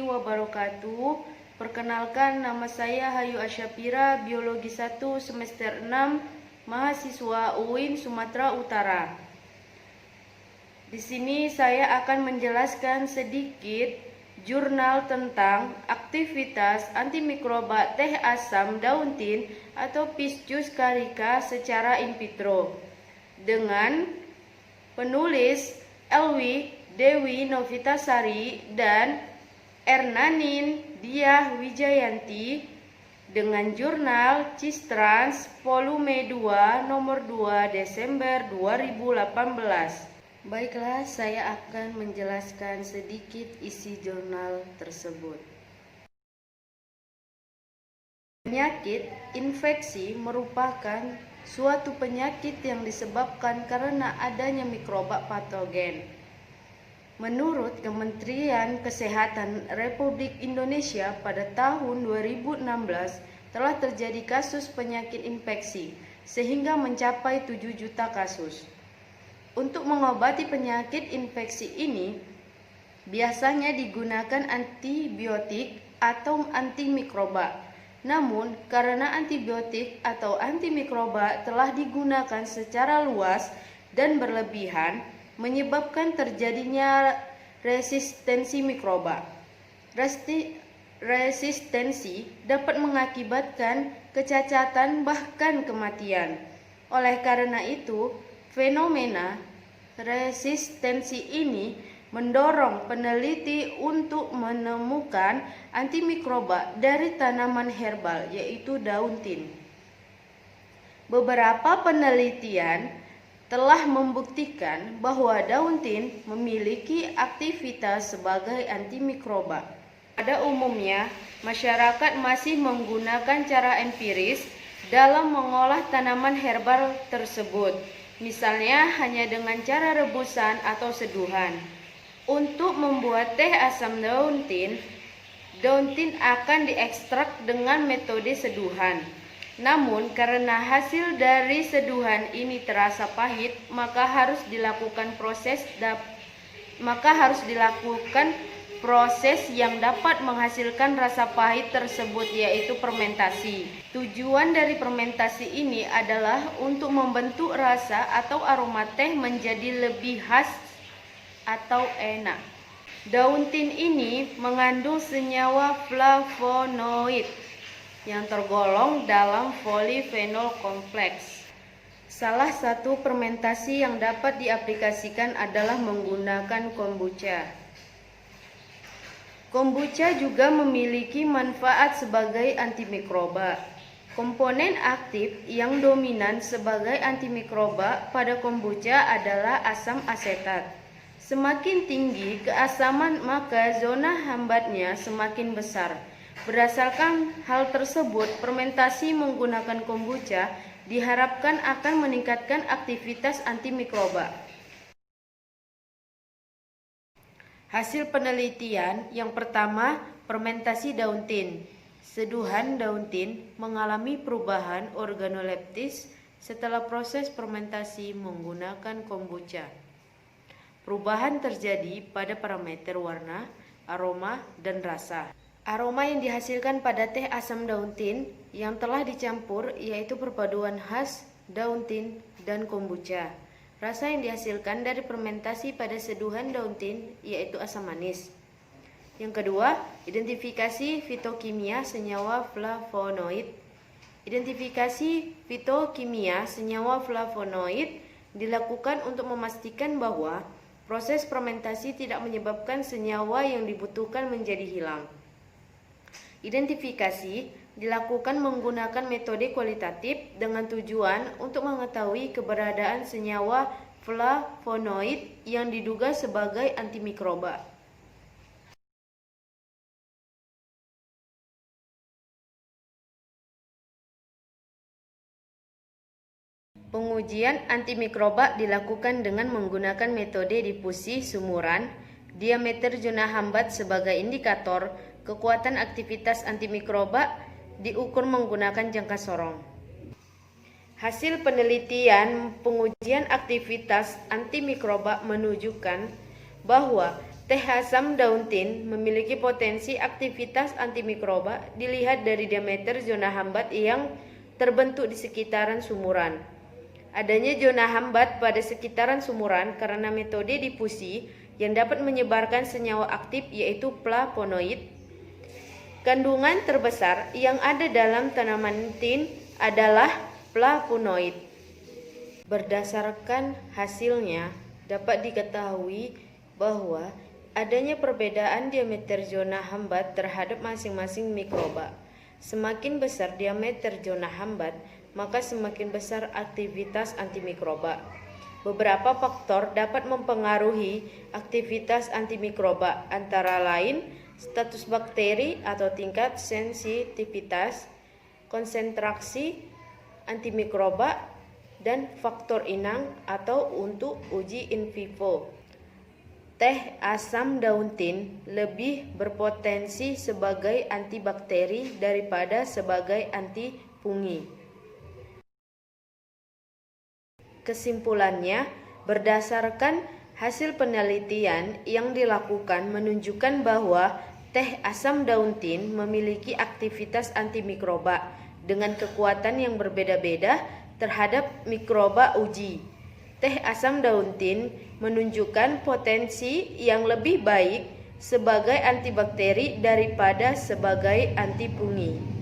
wabarakatuh. Perkenalkan, nama saya Hayu Asyapira, Biologi 1 semester 6, mahasiswa UIN Sumatera Utara. Di sini saya akan menjelaskan sedikit jurnal tentang aktivitas antimikroba teh asam daun tin atau Piscius carica secara in vitro dengan penulis Elwi Dewi Novitasari dan Ernanin Diah Wijayanti dengan jurnal Cistrans volume 2 nomor 2 Desember 2018. Baiklah, saya akan menjelaskan sedikit isi jurnal tersebut. Penyakit infeksi merupakan suatu penyakit yang disebabkan karena adanya mikroba patogen. Menurut Kementerian Kesehatan Republik Indonesia, pada tahun 2016 telah terjadi kasus penyakit infeksi sehingga mencapai 7 juta kasus. Untuk mengobati penyakit infeksi ini, biasanya digunakan antibiotik atau antimikroba. Namun, karena antibiotik atau antimikroba telah digunakan secara luas dan berlebihan, menyebabkan terjadinya resistensi mikroba. Resistensi dapat mengakibatkan kecacatan bahkan kematian. Oleh karena itu, fenomena resistensi ini mendorong peneliti untuk menemukan antimikroba dari tanaman herbal, yaitu daun tin. Beberapa penelitian telah membuktikan bahwa daun tin memiliki aktivitas sebagai antimikroba. Pada umumnya, masyarakat masih menggunakan cara empiris dalam mengolah tanaman herbal tersebut, misalnya hanya dengan cara rebusan atau seduhan. Untuk membuat teh asam daun tin akan diekstrak dengan metode seduhan. Namun, karena hasil dari seduhan ini terasa pahit, maka harus dilakukan proses yang dapat menghasilkan rasa pahit tersebut, yaitu fermentasi. Tujuan dari fermentasi ini adalah untuk membentuk rasa atau aroma teh menjadi lebih khas atau enak. Daun tin ini mengandung senyawa flavonoid yang tergolong dalam polyphenol kompleks. Salah satu fermentasi yang dapat diaplikasikan adalah menggunakan kombucha. Kombucha juga memiliki manfaat sebagai antimikroba. Komponen aktif yang dominan sebagai antimikroba pada kombucha adalah asam asetat. Semakin tinggi keasaman, maka zona hambatnya semakin besar. Berdasarkan hal tersebut, fermentasi menggunakan kombucha diharapkan akan meningkatkan aktivitas antimikroba. Hasil penelitian yang pertama, fermentasi daun tin. Seduhan daun tin mengalami perubahan organoleptis setelah proses fermentasi menggunakan kombucha. Perubahan terjadi pada parameter warna, aroma, dan rasa. Aroma yang dihasilkan pada teh asam daun tin yang telah dicampur yaitu perpaduan khas daun tin dan kombucha. Rasa yang dihasilkan dari fermentasi pada seduhan daun tin yaitu asam manis. Yang kedua, identifikasi fitokimia senyawa flavonoid. Identifikasi fitokimia senyawa flavonoid dilakukan untuk memastikan bahwa proses fermentasi tidak menyebabkan senyawa yang dibutuhkan menjadi hilang. Identifikasi dilakukan menggunakan metode kualitatif dengan tujuan untuk mengetahui keberadaan senyawa flavonoid yang diduga sebagai antimikroba. Pengujian antimikroba dilakukan dengan menggunakan metode difusi sumuran, diameter zona hambat sebagai indikator. Kekuatan aktivitas antimikroba diukur menggunakan jangka sorong. Hasil penelitian pengujian aktivitas antimikroba menunjukkan bahwa Teh asam daun tin memiliki potensi aktivitas antimikroba dilihat dari diameter zona hambat yang terbentuk di sekitaran sumuran. Adanya zona hambat pada sekitaran sumuran karena metode difusi yang dapat menyebarkan senyawa aktif yaitu flavonoid. Kandungan terbesar yang ada dalam tanaman tin adalah flavonoid. Berdasarkan hasilnya dapat diketahui bahwa adanya perbedaan diameter zona hambat terhadap masing-masing mikroba. Semakin besar diameter zona hambat, maka semakin besar aktivitas antimikroba. Beberapa faktor dapat mempengaruhi aktivitas antimikroba, antara lain status bakteri atau tingkat sensitivitas, konsentrasi antimikroba, dan faktor inang atau untuk uji in vivo. Teh asam daun tin lebih berpotensi sebagai antibakteri daripada sebagai anti fungi. Kesimpulannya, berdasarkan hasil penelitian yang dilakukan menunjukkan bahwa teh asam daun tin memiliki aktivitas antimikroba dengan kekuatan yang berbeda-beda terhadap mikroba uji. Teh asam daun tin menunjukkan potensi yang lebih baik sebagai antibakteri daripada sebagai anti fungi.